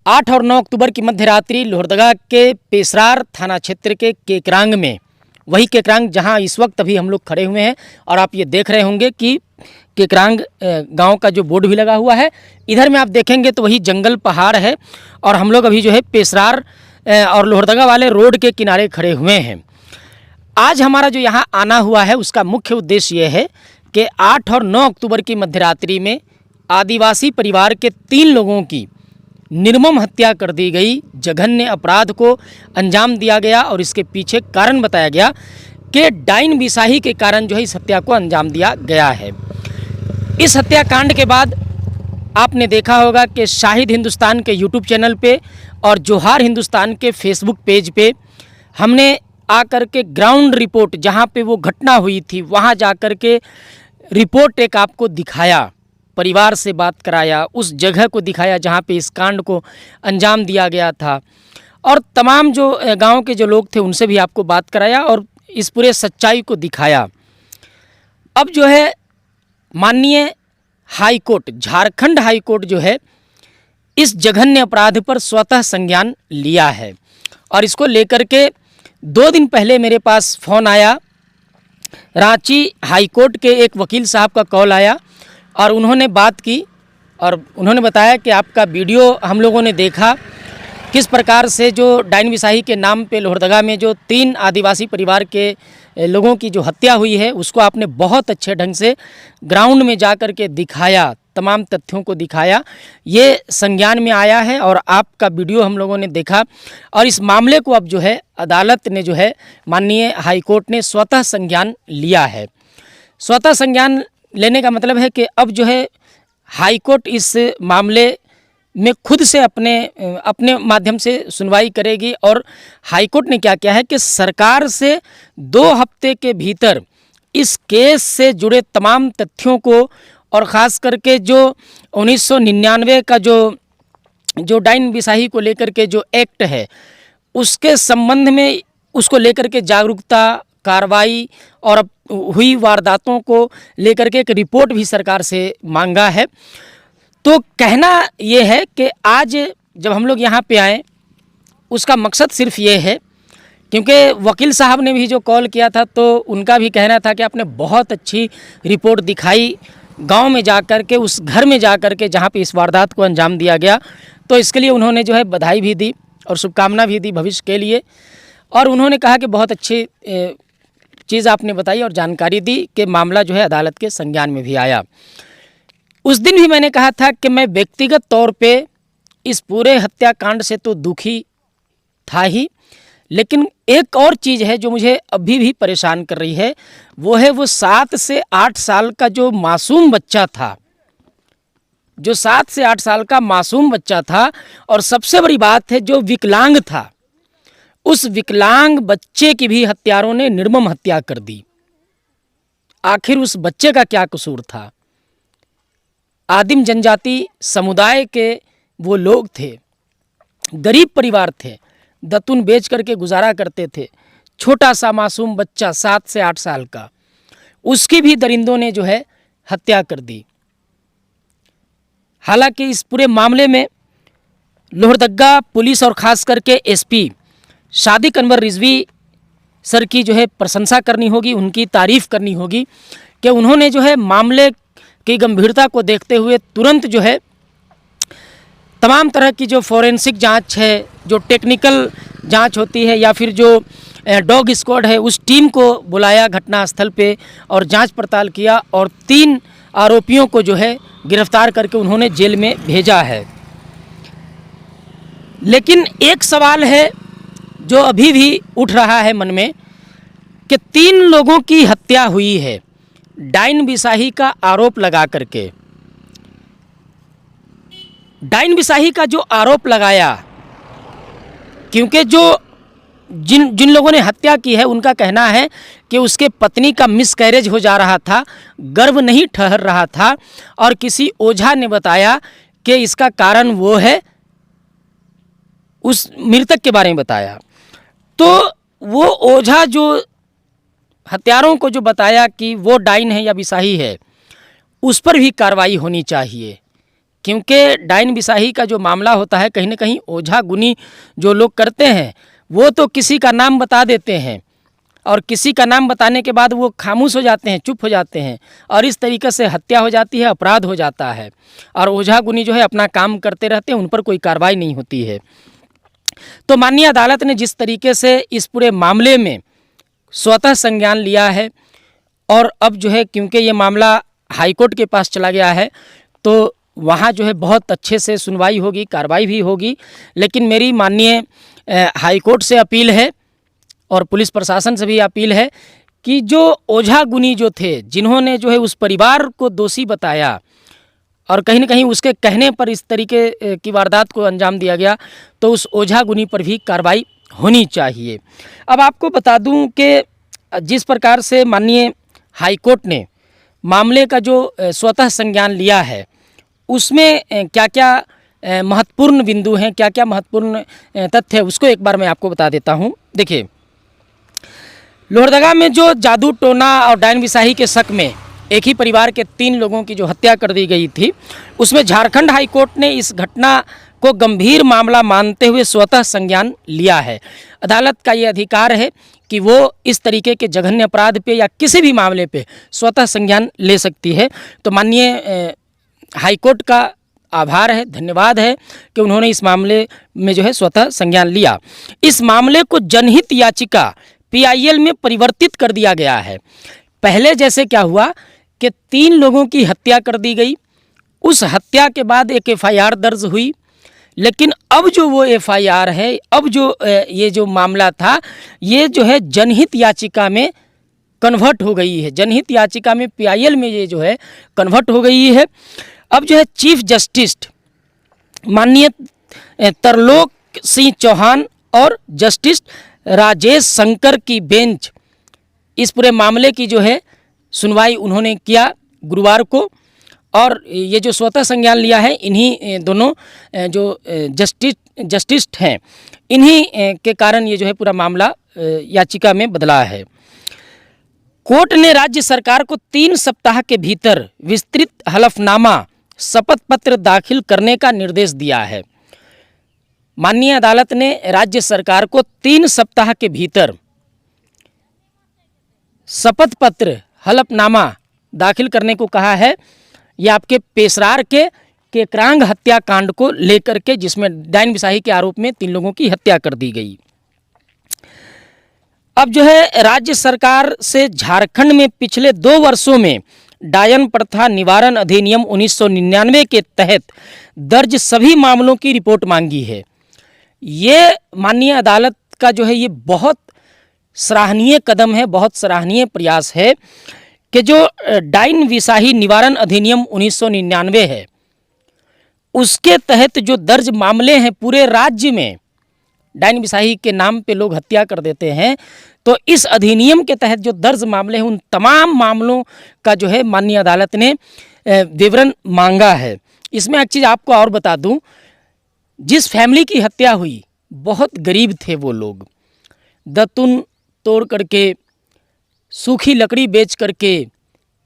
8 और 9 अक्टूबर की मध्य रात्रि लोहरदगा के पेशरार थाना क्षेत्र के केकरांग में, वही केकरांग जहां इस वक्त अभी हम लोग खड़े हुए हैं और आप ये देख रहे होंगे कि केकरांग गांव का जो बोर्ड भी लगा हुआ है। इधर में आप देखेंगे तो वही जंगल पहाड़ है और हम लोग अभी जो है पेशरार और लोहरदगा वाले रोड के किनारे खड़े हुए हैं। आज हमारा जो यहाँ आना हुआ है उसका मुख्य उद्देश्य ये है कि 8 और 9 अक्टूबर की मध्यरात्रि में आदिवासी परिवार के 3 लोगों की निर्मम हत्या कर दी गई। जघन्य अपराध को अंजाम दिया गया और इसके पीछे कारण बताया गया कि डाइन बिसाही के कारण जो है इस हत्या को अंजाम दिया गया है। इस हत्याकांड के बाद आपने देखा होगा कि शाहिद हिंदुस्तान के यूट्यूब चैनल पे और जोहार हिंदुस्तान के फेसबुक पेज पे हमने आकर के ग्राउंड रिपोर्ट, जहाँ पे वो घटना हुई थी वहाँ जाकर के रिपोर्ट एक आपको दिखाया, परिवार से बात कराया, उस जगह को दिखाया जहाँ पे इस कांड को अंजाम दिया गया था और तमाम जो गांव के जो लोग थे उनसे भी आपको बात कराया और इस पूरे सच्चाई को दिखाया। अब जो है माननीय high court, Jharkhand high court जो है इस जघन्य अपराध पर स्वतः संज्ञान लिया है और इसको लेकर के 2 दिन पहले मेरे पास फ़ोन आया। रांची हाई कोर्ट के एक वकील साहब का कॉल आया और उन्होंने बात की और उन्होंने बताया कि आपका वीडियो हम लोगों ने देखा, किस प्रकार से जो डाइन बिसाही के नाम पे लोहरदगा में जो 3 आदिवासी परिवार के लोगों की जो हत्या हुई है उसको आपने बहुत अच्छे ढंग से ग्राउंड में जा कर के दिखाया, तमाम तथ्यों को दिखाया। ये संज्ञान में आया है और आपका वीडियो हम लोगों ने देखा और इस मामले को अब जो है अदालत ने जो है माननीय हाई कोर्ट ने स्वतः संज्ञान लिया है। स्वतः संज्ञान लेने का मतलब है कि अब जो है हाई कोर्ट इस मामले में खुद से अपने माध्यम से सुनवाई करेगी और हाई कोर्ट ने क्या किया है कि सरकार से 2 हफ्ते के भीतर इस केस से जुड़े तमाम तथ्यों को और ख़ास करके जो 1999 का जो डाइन बिसाही को लेकर के जो एक्ट है उसके संबंध में उसको लेकर के जागरूकता, कार्रवाई और अब हुई वारदातों को लेकर के एक रिपोर्ट भी सरकार से मांगा है। तो कहना ये है कि आज जब हम लोग यहाँ पे आए उसका मकसद सिर्फ ये है, क्योंकि वकील साहब ने भी जो कॉल किया था तो उनका भी कहना था कि आपने बहुत अच्छी रिपोर्ट दिखाई, गांव में जाकर के उस घर में जाकर के जहाँ पे इस वारदात को अंजाम दिया गया, तो इसके लिए उन्होंने जो है बधाई भी दी और शुभकामना भी दी भविष्य के लिए। और उन्होंने कहा कि बहुत अच्छी चीज़ आपने बताई और जानकारी दी कि मामला जो है अदालत के संज्ञान में भी आया। उस दिन भी मैंने कहा था कि मैं व्यक्तिगत तौर पे इस पूरे हत्याकांड से तो दुखी था ही, लेकिन एक और चीज़ है जो मुझे अभी भी परेशान कर रही है, वो है वो 7 से 8 साल का जो मासूम बच्चा था, जो 7 से 8 साल का मासूम बच्चा था और सबसे बड़ी बात है जो विकलांग था, उस विकलांग बच्चे की भी हत्यारों ने निर्मम हत्या कर दी। आखिर उस बच्चे का क्या कसूर था? आदिम जनजाति समुदाय के वो लोग थे, गरीब परिवार थे, दतुन बेच करके गुजारा करते थे। छोटा सा मासूम बच्चा 7 से 8 साल का, उसकी भी दरिंदों ने जो है हत्या कर दी। हालांकि इस पूरे मामले में लोहरदगा पुलिस और ख़ास करके एसपी सादिक अनवर रिजवी सर की जो है प्रशंसा करनी होगी, उनकी तारीफ़ करनी होगी कि उन्होंने जो है मामले की गंभीरता को देखते हुए तुरंत जो है तमाम तरह की जो फोरेंसिक जांच है, जो टेक्निकल जांच होती है या फिर जो डॉग स्क्वाड है, उस टीम को बुलाया घटनास्थल पे और जांच पड़ताल किया और 3 आरोपियों को जो है गिरफ्तार करके उन्होंने जेल में भेजा है। लेकिन एक सवाल है जो अभी भी उठ रहा है मन में कि 3 लोगों की हत्या हुई है डाइन बिसाही का आरोप लगा करके। डाइन बिसाही का जो आरोप लगाया, क्योंकि जो जिन लोगों ने हत्या की है उनका कहना है कि उसके पत्नी का मिसकैरेज हो जा रहा था, गर्भ नहीं ठहर रहा था और किसी ओझा ने बताया कि इसका कारण वो है, उस मृतक के बारे में बताया। तो वो ओझा जो हत्यारों को जो बताया कि वो डाइन है या बिसाही है, उस पर भी कार्रवाई होनी चाहिए, क्योंकि डायन बिसाही का जो मामला होता है, कहीं ना कहीं ओझा गुनी जो लोग करते हैं वो तो किसी का नाम बता देते हैं और किसी का नाम बताने के बाद वो खामोश हो जाते हैं, चुप हो जाते हैं और इस तरीके से हत्या हो जाती है, अपराध हो जाता है और ओझा गुनी जो है अपना काम करते रहते हैं, उन पर कोई कार्रवाई नहीं होती है। तो माननीय अदालत ने जिस तरीके से इस पूरे मामले में स्वतः संज्ञान लिया है और अब जो है क्योंकि ये मामला हाईकोर्ट के पास चला गया है तो वहाँ जो है बहुत अच्छे से सुनवाई होगी, कार्रवाई भी होगी। लेकिन मेरी माननीय हाईकोर्ट से अपील है और पुलिस प्रशासन से भी अपील है कि जो ओझा गुनी जो थे, जिन्होंने जो है उस परिवार को दोषी बताया और कहीं ना कहीं उसके कहने पर इस तरीके की वारदात को अंजाम दिया गया, तो उस ओझा गुनी पर भी कार्रवाई होनी चाहिए। अब आपको बता दूं कि जिस प्रकार से माननीय हाईकोर्ट ने मामले का जो स्वतः संज्ञान लिया है उसमें क्या क्या महत्वपूर्ण बिंदु हैं, क्या क्या महत्वपूर्ण तथ्य है, उसको एक बार मैं आपको बता देता हूं। देखिए, लोहरदगा में जो जादू टोना और डायन बिसाही के शक में एक ही परिवार के 3 लोगों की जो हत्या कर दी गई थी, उसमें झारखंड हाईकोर्ट ने इस घटना को गंभीर मामला मानते हुए स्वतः संज्ञान लिया है। अदालत का ये अधिकार है कि वो इस तरीके के जघन्य अपराध पे या किसी भी मामले पे स्वतः संज्ञान ले सकती है। तो माननीय हाईकोर्ट का आभार है, धन्यवाद है कि उन्होंने इस मामले में जो है स्वतः संज्ञान लिया। इस मामले को जनहित याचिका PIL में परिवर्तित कर दिया गया है। पहले जैसे क्या हुआ कि 3 लोगों की हत्या कर दी गई, उस हत्या के बाद एक FIR दर्ज हुई, लेकिन अब जो वो FIR है, अब जो ये जो मामला था, ये जो है जनहित याचिका में कन्वर्ट हो गई है। जनहित याचिका में PIL में ये जो है कन्वर्ट हो गई है। अब जो है चीफ जस्टिस माननीय तरलोक सिंह चौहान और जस्टिस राजेश शंकर की बेंच इस पूरे मामले की जो है सुनवाई उन्होंने किया गुरुवार को, और ये जो स्वतः संज्ञान लिया है इन्हीं दोनों जो जस्टिस हैं, इन्हीं के कारण ये जो है पूरा मामला याचिका में बदला है। कोर्ट ने राज्य सरकार को 3 सप्ताह के भीतर विस्तृत हलफनामा शपथ पत्र दाखिल करने का निर्देश दिया है। माननीय अदालत ने राज्य सरकार को 3 सप्ताह के भीतर शपथ पत्र हलफनामा दाखिल करने को कहा है। यह आपके पेशरार के केकरांग हत्याकांड को लेकर के, जिसमें डायन बिसाही के आरोप में 3 लोगों की हत्या कर दी गई। अब जो है राज्य सरकार से झारखंड में पिछले 2 वर्षों में डायन प्रथा निवारण अधिनियम 1999 के तहत दर्ज सभी मामलों की रिपोर्ट मांगी है। ये माननीय अदालत का जो है ये बहुत सराहनीय कदम है, बहुत सराहनीय प्रयास है कि जो डायन बिसाही निवारण अधिनियम 1999 है उसके तहत जो दर्ज मामले हैं पूरे राज्य में, डायन बिसाही के नाम पे लोग हत्या कर देते हैं, तो इस अधिनियम के तहत जो दर्ज मामले हैं उन तमाम मामलों का जो है माननीय अदालत ने विवरण मांगा है। इसमें एक चीज़ आपको और बता दूं, जिस फैमिली की हत्या हुई बहुत गरीब थे वो लोग, दतुन तोड़ करके, सूखी लकड़ी बेच करके,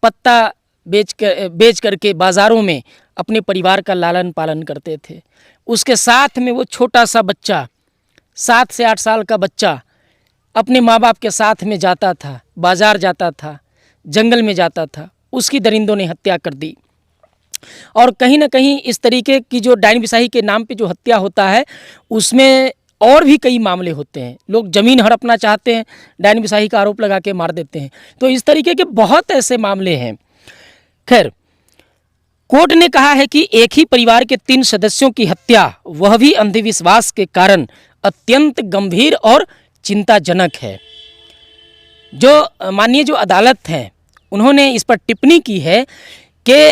पत्ता बेच करके बाज़ारों में अपने परिवार का लालन पालन करते थे। उसके साथ में वो छोटा सा बच्चा, 7 से 8 साल का बच्चा अपने माँ बाप के साथ में जाता था, बाज़ार जाता था, जंगल में जाता था, उसकी दरिंदों ने हत्या कर दी। और कहीं ना कहीं इस तरीके की जो डायन बिसाही के नाम पे जो हत्या होता है उसमें और भी कई मामले होते हैं। लोग ज़मीन हड़पना चाहते हैं, डायन बिसाही का आरोप लगा के मार देते हैं। तो इस तरीके के बहुत ऐसे मामले हैं। खैर, कोर्ट ने कहा है कि एक ही परिवार के 3 सदस्यों की हत्या, वह भी अंधविश्वास के कारण, अत्यंत गंभीर और चिंताजनक है। जो माननीय जो अदालत है उन्होंने इस पर टिप्पणी की है कि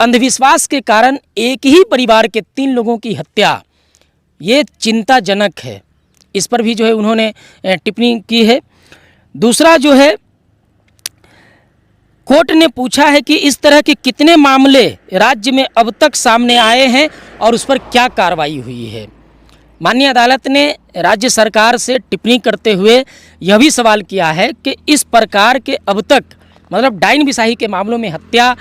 अंधविश्वास के कारण एक ही परिवार के 3 लोगों की हत्या ये चिंताजनक है। इस पर भी जो है उन्होंने टिप्पणी की है। दूसरा जो है, कोर्ट ने पूछा है कि इस तरह के कितने मामले राज्य में अब तक सामने आए हैं और उस पर क्या कार्रवाई हुई है। माननीय अदालत ने राज्य सरकार से टिप्पणी करते हुए यह भी सवाल किया है कि इस प्रकार के अब तक, मतलब डायन बिसाही के मामलों में हत्या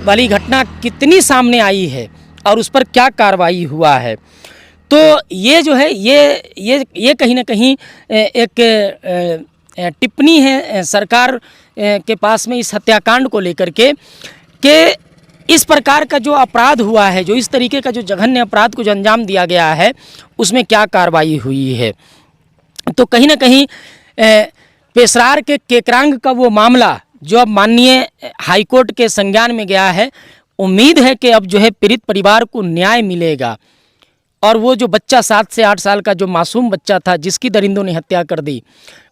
वाली घटना कितनी सामने आई है और उस पर क्या कार्रवाई हुआ है। तो ये जो है ये कहीं ना कहीं एक टिप्पणी है सरकार के पास में इस हत्याकांड को लेकर के कि इस प्रकार का जो अपराध हुआ है, जो इस तरीके का जो जघन्य अपराध को जो अंजाम दिया गया है, उसमें क्या कार्रवाई हुई है। तो कहीं ना कहीं पेशरार के केकरांग का वो मामला जो अब माननीय हाईकोर्ट के संज्ञान में गया है, उम्मीद है कि अब जो है पीड़ित परिवार को न्याय मिलेगा और वो जो बच्चा 7 से 8 साल का जो मासूम बच्चा था जिसकी दरिंदों ने हत्या कर दी,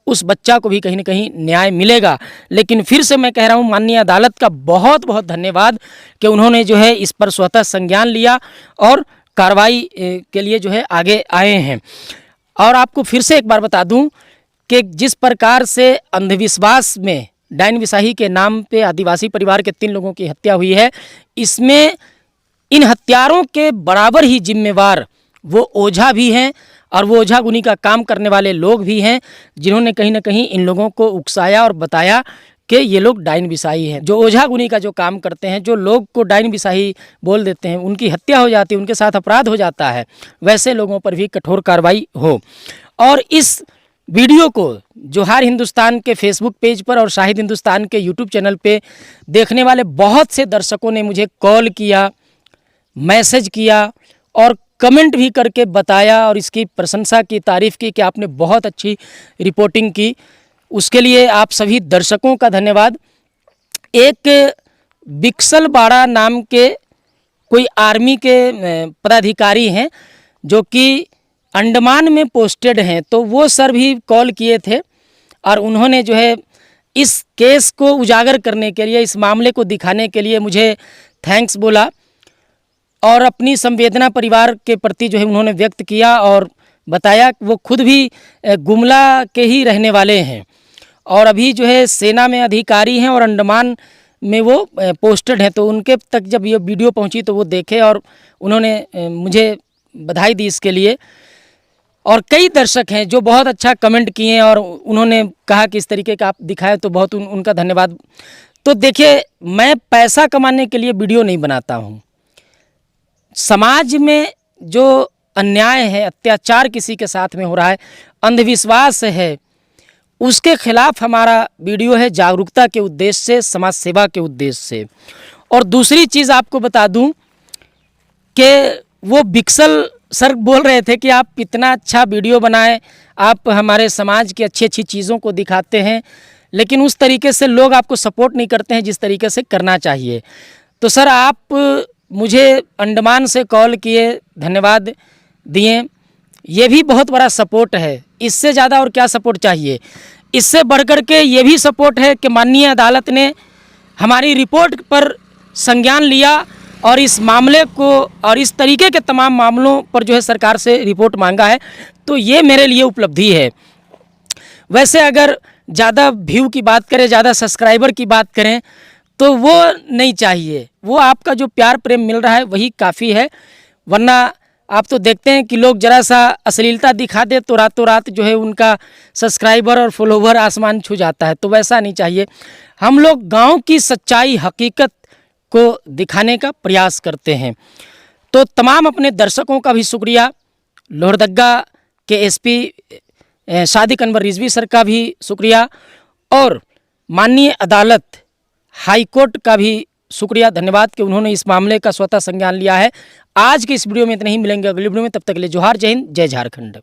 उस बच्चा को भी कहीं ना कहीं न्याय मिलेगा। लेकिन फिर से मैं कह रहा हूँ, माननीय अदालत का बहुत बहुत धन्यवाद कि उन्होंने जो है इस पर स्वतः संज्ञान लिया और कार्रवाई के लिए जो है आगे आए हैं। और आपको फिर से एक बार बता दूं कि जिस प्रकार से अंधविश्वास में डायन बिसाही के नाम पे आदिवासी परिवार के 3 लोगों की हत्या हुई है, इसमें इन हत्यारों के बराबर ही जिम्मेवार वो ओझा भी हैं और वो ओझा गुनी का काम करने वाले लोग भी हैं, जिन्होंने कहीं ना कहीं इन लोगों को उकसाया और बताया कि ये लोग डायन बिसाही हैं। जो ओझा गुनी का जो काम करते हैं, जो लोग को डायन बिसाही बोल देते हैं, उनकी हत्या हो जाती है, उनके साथ अपराध हो जाता है, वैसे लोगों पर भी कठोर कार्रवाई हो। और इस वीडियो को जोहार हिंदुस्तान के फेसबुक पेज पर और शाहिद हिंदुस्तान के यूट्यूब चैनल पे देखने वाले बहुत से दर्शकों ने मुझे कॉल किया, मैसेज किया और कमेंट भी करके बताया और इसकी प्रशंसा की, तारीफ़ की कि आपने बहुत अच्छी रिपोर्टिंग की। उसके लिए आप सभी दर्शकों का धन्यवाद। एक बिक्सल बाड़ा नाम के कोई आर्मी के पदाधिकारी हैं जो कि अंडमान में पोस्टेड हैं, तो वो सर भी कॉल किए थे और उन्होंने जो है इस केस को उजागर करने के लिए, इस मामले को दिखाने के लिए मुझे थैंक्स बोला और अपनी संवेदना परिवार के प्रति जो है उन्होंने व्यक्त किया और बताया कि वो खुद भी गुमला के ही रहने वाले हैं और अभी जो है सेना में अधिकारी हैं और अंडमान में वो पोस्टेड हैं। तो उनके तक जब ये वीडियो पहुंची तो वो देखे और उन्होंने मुझे बधाई दी इसके लिए। और कई दर्शक हैं जो बहुत अच्छा कमेंट किए और उन्होंने कहा कि इस तरीके का आप दिखाए, तो बहुत उनका धन्यवाद। तो देखिए, मैं पैसा कमाने के लिए वीडियो नहीं बनाता हूँ। समाज में जो अन्याय है, अत्याचार किसी के साथ में हो रहा है, अंधविश्वास है, उसके खिलाफ हमारा वीडियो है, जागरूकता के उद्देश्य से, समाज सेवा के उद्देश्य से। और दूसरी चीज़ आपको बता दूं कि वो बिक्सल सर बोल रहे थे कि आप इतना अच्छा वीडियो बनाएं, आप हमारे समाज की अच्छी अच्छी चीज़ों को दिखाते हैं, लेकिन उस तरीके से लोग आपको सपोर्ट नहीं करते हैं जिस तरीके से करना चाहिए। तो सर आप मुझे अंडमान से कॉल किए, धन्यवाद दिए, ये भी बहुत बड़ा सपोर्ट है। इससे ज़्यादा और क्या सपोर्ट चाहिए। इससे बढ़कर के ये भी सपोर्ट है कि माननीय अदालत ने हमारी रिपोर्ट पर संज्ञान लिया और इस मामले को और इस तरीके के तमाम मामलों पर जो है सरकार से रिपोर्ट मांगा है, तो ये मेरे लिए उपलब्धि है। वैसे अगर ज़्यादा व्यू की बात करें, ज़्यादा सब्सक्राइबर की बात करें, तो वो नहीं चाहिए। वो आपका जो प्यार प्रेम मिल रहा है वही काफ़ी है, वरना आप तो देखते हैं कि लोग ज़रा सा अश्लीलता दिखा दे तो रातों रात जो है उनका सब्सक्राइबर और फॉलोवर आसमान छू जाता है। तो वैसा नहीं चाहिए। हम लोग गांव की सच्चाई, हकीकत को दिखाने का प्रयास करते हैं। तो तमाम अपने दर्शकों का भी शुक्रिया, लोहरदगा के एसपी सादिक अनवर रिजवी सर का भी शुक्रिया और माननीय अदालत हाई कोर्ट का भी शुक्रिया, धन्यवाद कि उन्होंने इस मामले का स्वतः संज्ञान लिया है। आज के इस वीडियो में इतना ही, मिलेंगे अगली वीडियो में, तब तक के लिए जोहार, जय हिंद, जय झारखंड।